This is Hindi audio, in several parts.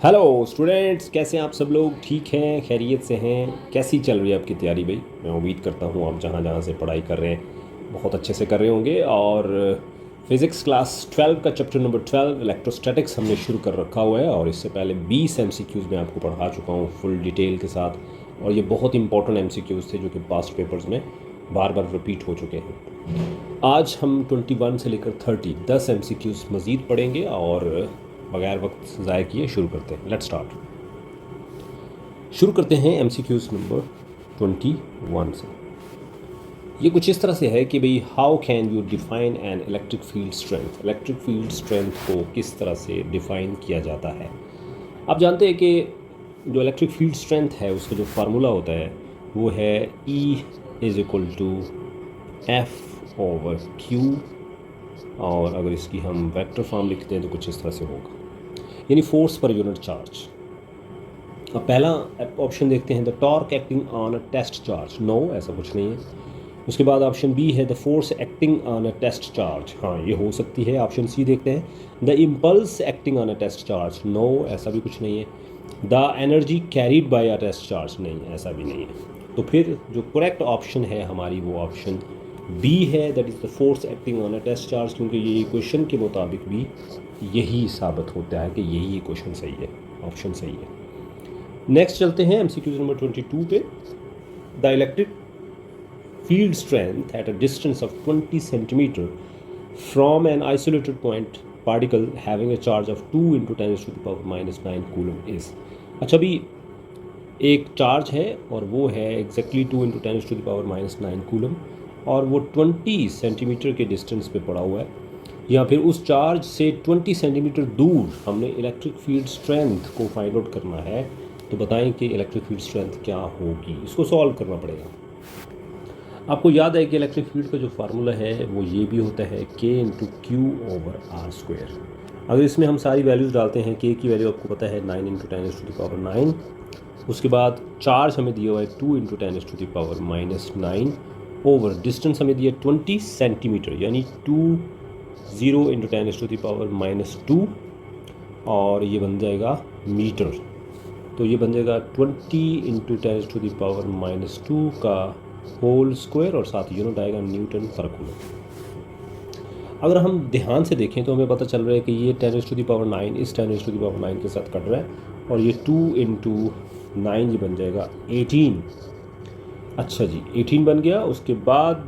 हेलो स्टूडेंट्स, कैसे हैं आप सब लोग? ठीक हैं, खैरियत से हैं? कैसी चल रही है आपकी तैयारी भाई? मैं उम्मीद करता हूँ आप जहाँ जहाँ से पढ़ाई कर रहे हैं बहुत अच्छे से कर रहे होंगे। और फिज़िक्स क्लास 12 का चैप्टर नंबर 12 इलेक्ट्रोस्टैटिक्स हमने शुरू कर रखा हुआ है। और इससे पहले 20 एमसीक्यूज़ मैं आपको पढ़ा चुका हूँ फुल डिटेल के साथ। और ये बहुत इंपॉर्टेंट एमसीक्यूज़ थे जो कि पास्ट पेपर्स में बार बार रिपीट हो चुके हैं। आज हम 21 से लेकर 10 एमसीक्यूज़ मज़ीद पढ़ेंगे और बगैर वक्त ज़ाय किए शुरू करते हैं। Let's start. शुरू करते हैं एमसीक्यूज़ नंबर 21 से। ये कुछ इस तरह से है कि भाई, how can you define N electric field strength? Electric field strength को किस तरह से डिफाइन किया जाता है? आप जानते हैं कि जो इलेक्ट्रिक फील्ड स्ट्रेंथ है उसका जो फार्मूला होता है वो है E is equal to F/Q। और अगर इसकी हम वेक्टर फॉर्म लिखते हैं तो कुछ इस तरह से होगा, यानी फोर्स पर यूनिट चार्ज। अब पहला ऑप्शन देखते हैं, the torque acting on a test charge. No, ऐसा कुछ नहीं है। उसके बाद ऑप्शन बी है the force acting on a test charge. हाँ, ये हो सकती है। ऑप्शन सी देखते हैं, the impulse acting on a test charge. No, ऐसा भी कुछ नहीं है। The energy carried by a test charge. नहीं, ऐसा भी नहीं है। तो फिर जो करेक्ट ऑप्शन है हमारी वो ऑप्शन बी है, that is the force acting on a test charge, क्योंकि ये इक्वेशन के मुताबिक भी यही साबित होता है कि यही इक्वेशन सही है, ऑप्शन सही है। नेक्स्ट चलते हैं एमसीक्यूज नंबर 22 पे। The electric field strength at a distance of 20 centimeter from an isolated point particle having a charge of 2 into 10 to the power minus 9 coulomb is। अच्छा भी, एक चार्ज है और वो है exactly 2 into 10 to the power minus 9 coulomb, और वो 20 सेंटीमीटर के डिस्टेंस पे पड़ा हुआ है, या फिर उस चार्ज से 20 सेंटीमीटर दूर हमने इलेक्ट्रिक फील्ड स्ट्रेंथ को फाइंड आउट करना है। तो बताएं कि इलेक्ट्रिक फील्ड स्ट्रेंथ क्या होगी, इसको सॉल्व करना पड़ेगा। आपको याद है कि इलेक्ट्रिक फील्ड का जो फार्मूला है वो ये भी होता है K/Q/R²। अगर इसमें हम सारी वैल्यूज़ डालते हैं, K की वैल्यू आपको पता है 9 इंटू 10 टू द पावर 9। उसके बाद चार्ज हमें दिया हुआ है 2 into 10 to the power minus 9 over distance हमें दिया 20 सेंटीमीटर, यानी 20 into 10 to the power minus 2, और ये बन जाएगा मीटर। तो ये बन जाएगा 20 into 10 to the power minus 2 का होल स्क्वायर, और साथ यूनिट आएगा न्यूटन पर कूलम। अगर हम ध्यान से देखें तो हमें पता चल रहा है कि ये 10 टू द पावर 9 इस 10 टू द पावर 9 के साथ कट रहा है, और ये 2 इंटू 9 ये बन जाएगा 18। अच्छा जी, 18 बन गया। उसके बाद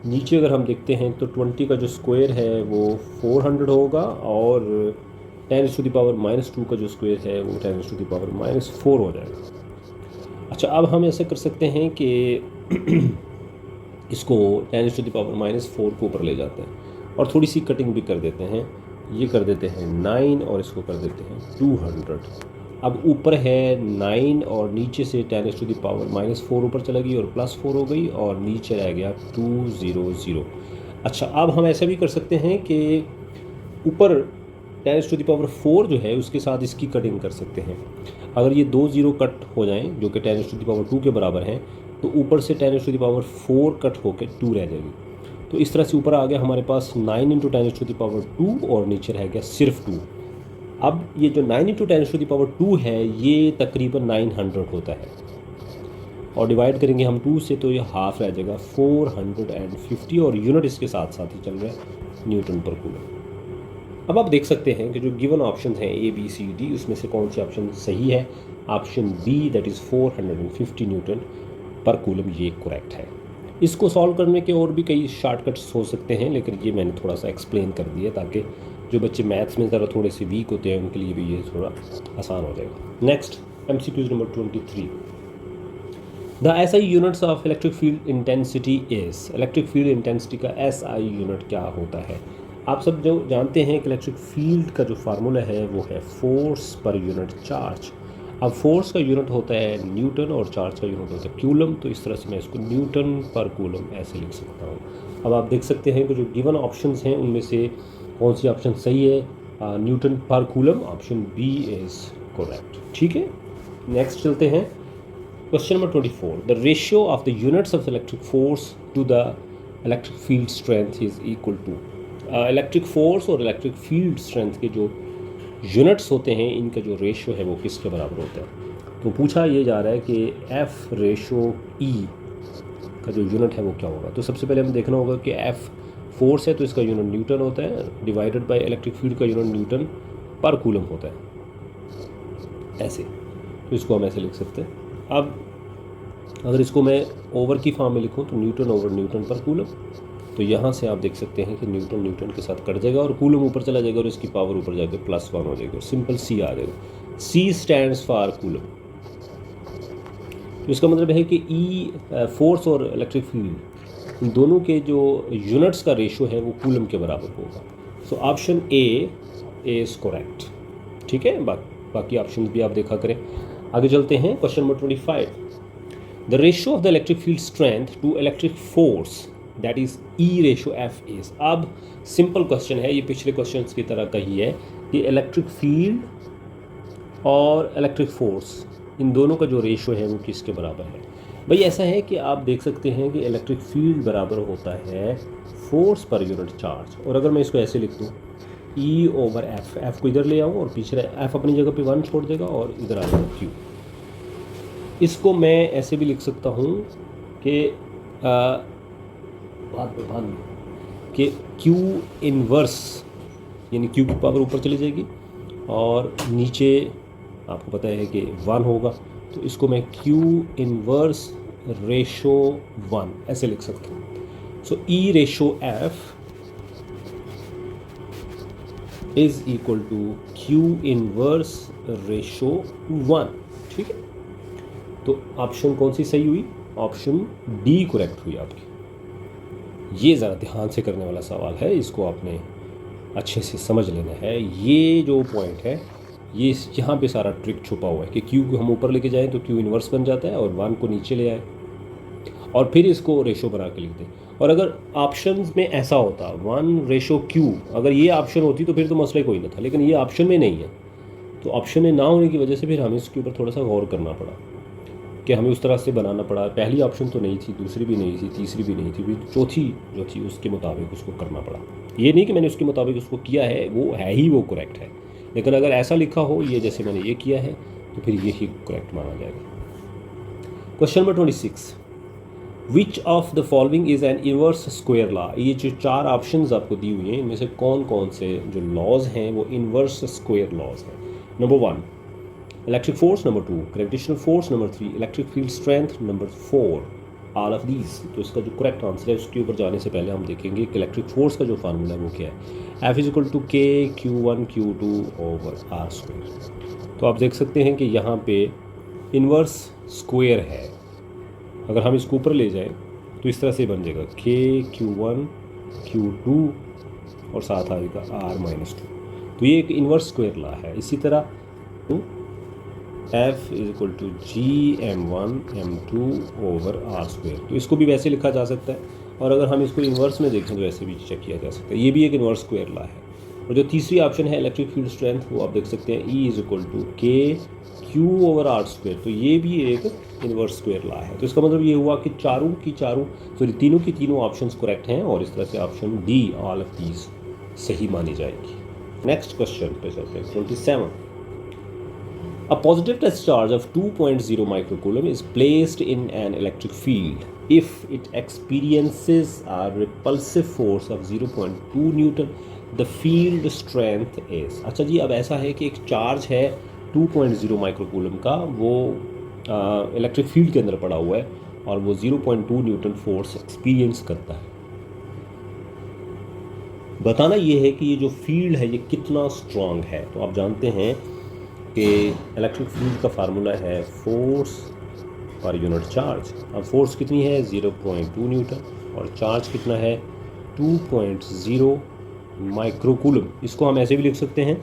नीचे अगर हम देखते हैं तो 20 का जो स्क्वायर है वो 400 होगा, और 10 टू द पावर माइनस 2 का जो स्क्वायर है वो 10 टू द पावर माइनस 4 हो जाएगा। अच्छा, अब हम ऐसे कर सकते हैं कि इसको 10 टू द पावर माइनस 4 को ऊपर ले जाते हैं और थोड़ी सी कटिंग भी कर देते हैं। ये कर देते हैं 9 और इसको कर देते हैं 200। अब ऊपर है 9 और नीचे से 10 टू द पावर माइनस 4 ऊपर चला गई और प्लस 4 हो गई, और नीचे रह गया 200। अच्छा, अब हम ऐसा भी कर सकते हैं कि ऊपर 10 टू द पावर 4 जो है उसके साथ इसकी कटिंग कर सकते हैं। अगर ये 2 0 कट हो जाएं जो कि 10 टू द पावर 2 के बराबर हैं, तो ऊपर से 10 टू द पावर 4 कट होकर 2 रह जाएगी। तो इस तरह से ऊपर आ गया हमारे पास 9 इंटू 10 टू द पावर 2, और नीचे रह गया सिर्फ 2। अब ये जो 9 इंटू 10 टू द पावर 2 है ये तकरीबन 900 होता है, और डिवाइड करेंगे हम 2 से तो ये हाफ रह जाएगा 450, और यूनिट इसके साथ साथ ही चल रहा है न्यूटन पर कूलम। अब आप देख सकते हैं कि जो गिवन ऑप्शन हैं ABCD, उसमें से कौन सी ऑप्शन सही है? Option B, that is 450 newton per coulomb, ये करेक्ट है। इसको सॉल्व करने के और भी कई शॉर्टकट्स हो सकते हैं, लेकिन ये मैंने थोड़ा सा एक्सप्लेन कर दिया ताकि जो बच्चे मैथ्स में ज़रा थोड़े से वीक होते हैं उनके लिए भी ये थोड़ा आसान हो जाएगा। Next MCQ number 23। The SI units of electric field intensity is. Electric field intensity का SI यूनिट क्या होता है? आप सब जो जानते हैं कि इलेक्ट्रिक फील्ड का जो फार्मूला है वो है फोर्स पर यूनिट चार्ज। अब फोर्स का यूनिट होता है न्यूटन और चार्ज का यूनिट होता है कूलम, तो इस तरह से मैं इसको न्यूटन पर कूलम ऐसे लिख सकता हूँ। अब आप देख सकते हैं कि जो गिवन ऑप्शंस हैं उनमें से कौन सी ऑप्शन सही है? Newton per coulomb, option B is correct. ठीक है, नेक्स्ट चलते हैं question number 24। The ratio of the units of electric force to the electric field strength is equal to. Electric force और इलेक्ट्रिक फील्ड स्ट्रेंथ के जो यूनिट्स होते हैं इनका जो रेशो है वो किसके बराबर होता है। तो पूछा ये जा रहा है कि एफ रेशो ई का जो यूनिट है वो क्या होगा। तो सबसे पहले हमें देखना होगा कि एफ फोर्स है तो इसका यूनिट न्यूटन होता है, डिवाइडेड बाय इलेक्ट्रिक फील्ड का यूनिट न्यूटन पर कूलम होता है, ऐसे। तो इसको हम ऐसे लिख सकते हैं। अब अगर इसको मैं ओवर की फॉर्म में लिखूं तो Newton over Newton per coulomb, तो यहाँ से आप देख सकते हैं कि न्यूटन न्यूटन के साथ कट जाएगा और कूलम ऊपर चला जाएगा और इसकी पावर ऊपर जाकर +1 हो जाएगी और सिंपल सी आ जाएगा। C stands for coulomb. तो इसका मतलब है कि ई फोर्स और इलेक्ट्रिक फील्ड इन दोनों के जो यूनिट्स का रेशो है वो कूलम के बराबर होगा। सो ऑप्शन ए इज़ करेक्ट। ठीक है, बाकी ऑप्शन भी आप देखा करें। आगे चलते हैं, question number 25। The ratio of the electric field strength to electric force that is E ratio F is. अब सिंपल क्वेश्चन है, ये पिछले क्वेश्चन की तरह का ही है कि इलेक्ट्रिक फील्ड और इलेक्ट्रिक फोर्स इन दोनों का जो रेशो है वो किसके बराबर है। भाई ऐसा है कि आप देख सकते हैं कि इलेक्ट्रिक फील्ड बराबर होता है फोर्स पर यूनिट चार्ज। और अगर मैं इसको ऐसे लिख दूँ ई ओवर एफ, एफ को इधर ले आऊँ और पीछे एफ अपनी जगह पे 1 छोड़ देगा और इधर आ जाएगा क्यू। इसको मैं ऐसे भी लिख सकता हूँ कि कि Q इन्वर्स, यानी Q की पावर ऊपर चली जाएगी और नीचे आपको पता है कि 1 होगा, तो इसको मैं Q इन्वर्स रेशो 1 ऐसे लिख सकता हूँ। So E ratio F is equal to Q inverse ratio 1। ठीक है, तो ऑप्शन कौन सी सही हुई? ऑप्शन डी करेक्ट हुई आपकी। ये ज़रा ध्यान से करने वाला सवाल है, इसको आपने अच्छे से समझ लेना है। ये जो पॉइंट है ये यहाँ पे सारा ट्रिक छुपा हुआ है कि क्यू को हम ऊपर लेके जाएं तो क्यू इन्वर्स बन जाता है और 1 को नीचे ले आए और फिर इसको रेशो बना के लिख दें। और अगर ऑप्शन में ऐसा होता 1 रेशो क्यू, अगर ये ऑप्शन होती तो फिर तो मसला कोई ना था, लेकिन ये ऑप्शन में नहीं है। तो ऑप्शन में ना होने की वजह से फिर हमें इसके ऊपर थोड़ा सा गौर करना पड़ा कि हमें उस तरह से बनाना पड़ा। पहली ऑप्शन तो नहीं थी, दूसरी भी नहीं थी, तीसरी भी नहीं थी, फिर चौथी जो थी उसके मुताबिक उसको करना पड़ा। ये नहीं कि मैंने उसके मुताबिक उसको किया है, वो है ही वो करेक्ट है, लेकिन अगर ऐसा लिखा हो ये जैसे मैंने ये किया है तो फिर यही करेक्ट माना जाएगा। Question number 26। Which of the following is an inverse square law. ये जो 4 ऑप्शंस आपको दी हुई हैं इनमें से कौन कौन से जो लॉज हैं वो इनवर्स स्क्वायर लॉज हैं। Number 1 electric force, number 2 gravitational force, number 3 electric field strength, number 4 all of these. तो इसका जो करेक्ट आंसर है उसके ऊपर जाने से पहले हम देखेंगे कि इलेक्ट्रिक फोर्स का जो फार्मूला है वो क्या है। एफ इज इक्वल टू के Q1 Q2 over r square. तो आप देख सकते हैं कि यहाँ पे इन्वर्स स्क्वायर है, अगर हम इसको ऊपर ले जाएं तो इस तरह से बन जाएगा के Q1 Q2 और साथ आएगा R-2। तो ये एक इन्वर्स स्क्वायर लॉ है। इसी तरह F is equal to GM1 M2 over r square. तो इसको भी वैसे लिखा जा सकता है, और अगर हम इसको इन्वर्स में देखें तो ऐसे भी चेक किया जा सकता है। ये भी एक इन्वर्स स्क्वायर लॉ है। और जो तीसरी ऑप्शन है इलेक्ट्रिक फील्ड स्ट्रेंथ, वो आप देख सकते हैं E इज इक्वल टू के Q ओवर आर स्क्वायर। तो ये भी एक इन्वर्स स्क्वायर लॉ है। तो इसका मतलब ये हुआ कि तीनों की तीनों ऑप्शंस करेक्ट हैं और इस तरह से option D all of these सही मानी जाएगी। नेक्स्ट क्वेश्चन पे चलते हैं 27। A positive test charge of 2.0 microcoulomb is placed in an electric field if it experiences a repulsive force of 0.2 Newton. The field strength is। अच्छा जी, अब ऐसा है कि एक चार्ज है 2.0 माइक्रोकूलम का, वो इलेक्ट्रिक फील्ड के अंदर पड़ा हुआ है और वो 0.2 न्यूटन फोर्स एक्सपीरियंस करता है। बताना ये है कि ये जो फील्ड है ये कितना स्ट्रांग है। तो आप जानते हैं कि इलेक्ट्रिक फील्ड का फार्मूला है फोर्स पर यूनिट चार्ज। अब फोर्स कितनी है 0.2 न्यूटन और चार्ज कितना है 2.0 माइक्रोकूलम। इसको हम ऐसे भी लिख सकते हैं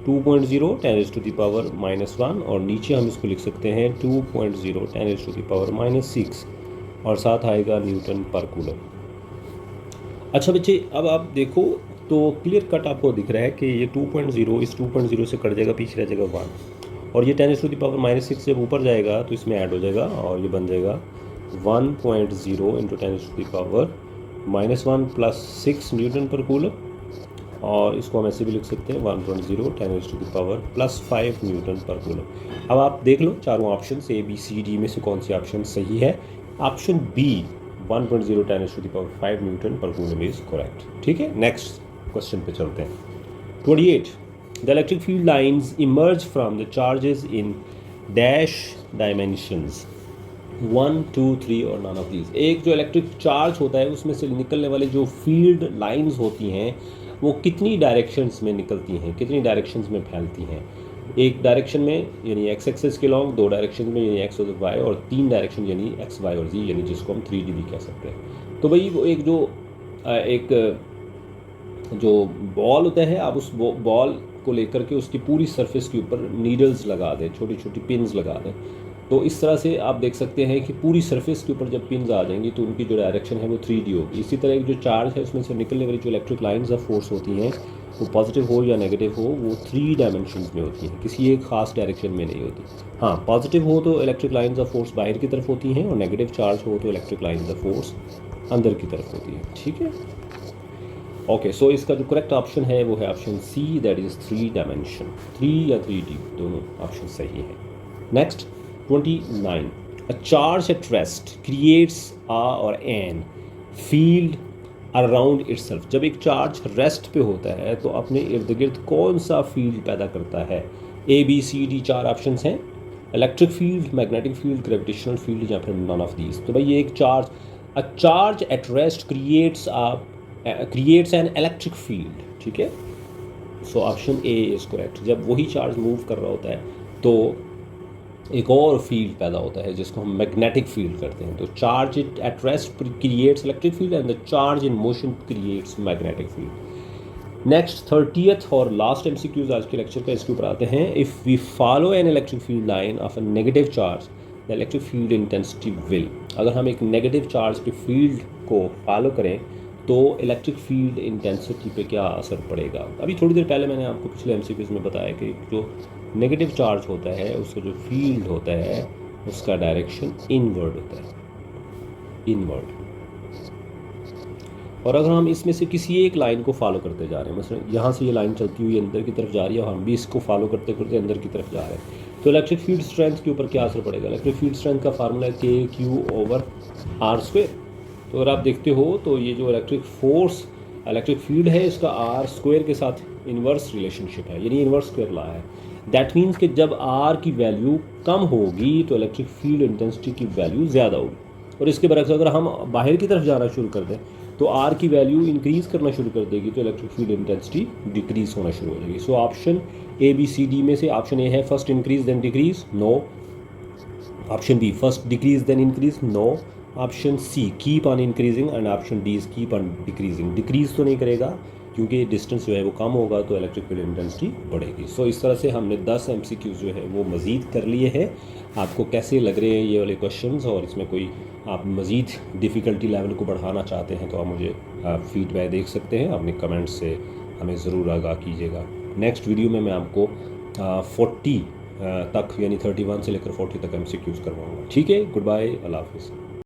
2.0 10⁻⁻1 और नीचे हम इसको लिख सकते हैं 2.0 10⁻⁻6 और साथ आएगा न्यूटन पर कूलम। अच्छा बच्चे, अब आप देखो तो क्लियर कट आपको दिख रहा है कि ये 2.0 इस 2.0 से कट जाएगा, पीछे रह जाएगा 1 और ये 10⁻⁻6 जब ऊपर जाएगा तो इसमें ऐड हो जाएगा और ये बन जाएगा 1.0 × 10⁻⁻1 + 6 न्यूटन पर कूलम। और इसको हम ऐसे भी लिख सकते हैं 1.0 10⁻⁵ न्यूटन पर कूलम। अब आप देख लो चारों option A B C D में से कौन सी ऑप्शन सही है। Option B 1.0 10⁻⁵ newton per coulomb is correct. ठीक है, नेक्स्ट क्वेश्चन पे चलते हैं। 28 the electric field lines emerge from the charges in dash dimensions 1 2 3 और नन ऑफ दीज। एक जो इलेक्ट्रिक चार्ज होता है उसमें से निकलने वाले जो फील्ड लाइंस होती हैं वो कितनी डायरेक्शंस में निकलती हैं, कितनी डायरेक्शंस में फैलती हैं। एक डायरेक्शन में यानी एक्स एक्सेस के लॉन्ग, दो डायरेक्शन में यानी एक्स और वाई, और तीन डायरेक्शन यानी एक्स वाई और जी, यानी जिसको हम 3D भी कह सकते हैं। तो भाई वो एक जो बॉल होता है, आप उस बॉल को लेकर के उसकी पूरी सरफेस के ऊपर नीडल्स लगा दें, छोटी छोटी पिन्स लगा दें। तो इस तरह से आप देख सकते हैं कि पूरी सरफेस के ऊपर जब पिन्स आ जाएंगी तो उनकी जो डायरेक्शन है वो 3D होगी। इसी तरह एक जो चार्ज है उसमें से निकलने वाली जो इलेक्ट्रिक लाइंस ऑफ फोर्स होती हैं वो पॉजिटिव हो या नेगेटिव हो वो 3 डायमेंशंस में होती हैं, किसी एक खास डायरेक्शन में नहीं होती। हाँ, पॉजिटिव हो तो इलेक्ट्रिक लाइंस ऑफ फोर्स बाहर की तरफ होती हैं और नेगेटिव चार्ज हो तो इलेक्ट्रिक लाइंस ऑफ फोर्स अंदर की तरफ होती है। ठीक है, ओके। सो इसका जो करेक्ट ऑप्शन है वो है option C, that is 3 dimension. 3 या 3D दोनों ऑप्शन सही है। Next 29 a charge at rest creates a और एन फील्ड अराउंड इटसेल्फ। जब एक चार्ज रेस्ट पे होता है तो अपने इर्द गिर्द कौन सा फील्ड पैदा करता है। A B C D 4 options हैं, electric field, magnetic field, gravitational field या फिर नन ऑफ दीज। तो भाई ये एक charge, a charge at rest creates an electric field. ठीक है, so option A is correct. जब वही चार्ज मूव कर रहा होता है तो एक और फील्ड पैदा होता है जिसको हम मैग्नेटिक फील्ड करते हैं। तो charge at rest creates electric field and the charge in motion creates magnetic field. Next 30th और लास्ट MCQs आज के लेक्चर का, इसके ऊपर आते हैं। If we follow an electric field line of a negative charge the electric field intensity will. अगर हम एक नेगेटिव चार्ज के फील्ड को फॉलो करें तो इलेक्ट्रिक फील्ड इंटेंसिटी पे क्या असर पड़ेगा। अभी थोड़ी देर पहले मैंने आपको पिछले MCQs में बताया कि जो नेगेटिव चार्ज होता है उसका जो फील्ड होता है उसका डायरेक्शन इनवर्ड होता है, इनवर्ड। और अगर हम इसमें से किसी एक लाइन को फॉलो करते जा रहे हैं, मतलब यहाँ से ये लाइन चलती हुई अंदर की तरफ जा रही है और हम भी इसको फॉलो करते करते अंदर की तरफ जा रहे हैं, तो इलेक्ट्रिक फील्ड स्ट्रेंथ के ऊपर क्या असर पड़ेगा। इलेक्ट्रिक फील्ड स्ट्रेंथ का फार्मूला है KQ/R²। तो अगर आप देखते हो तो ये जो इलेक्ट्रिक फोर्स, इलेक्ट्रिक फील्ड है, इसका R² के साथ इन्वर्स रिलेशनशिप है, यानी इन्वर्स स्क्वायर लॉ है। दैट मीन्स कि जब R की वैल्यू कम होगी तो इलेक्ट्रिक फील्ड इंटेंसिटी की वैल्यू ज़्यादा होगी। और इसके बरक्स अगर हम बाहर की तरफ जाना शुरू कर दें तो R की वैल्यू इंक्रीज़ करना शुरू कर देगी तो इलेक्ट्रिक फील्ड इंटेंसिटी डिक्रीज़ होना शुरू हो जाएगी। So option A B C D में से ऑप्शन ए है first increase then decrease, no. Option B first decrease then increase, no. Option C keep on increasing and option D is keep on decreasing. Decrease तो नहीं करेगा क्योंकि डिस्टेंस जो है वो कम होगा तो इलेक्ट्रिक फील्ड इंटेंसिटी बढ़ेगी। सो इस तरह से हमने 10 MCQs जो है वो मज़ीद कर लिए हैं। आपको कैसे लग रहे हैं ये वाले क्वेश्चंस, और इसमें कोई आप मज़ीद डिफ़िकल्टी लेवल को बढ़ाना चाहते हैं तो आप मुझे फीडबैक देख सकते हैं, अपने कमेंट्स से हमें ज़रूर आगाह कीजिएगा। नेक्स्ट वीडियो में मैं आपको 40 तक यानी 31 से लेकर 40 तक MCQs करवाऊँगा। ठीक है, गुड बाय, अल्लाह हाफ़िज़।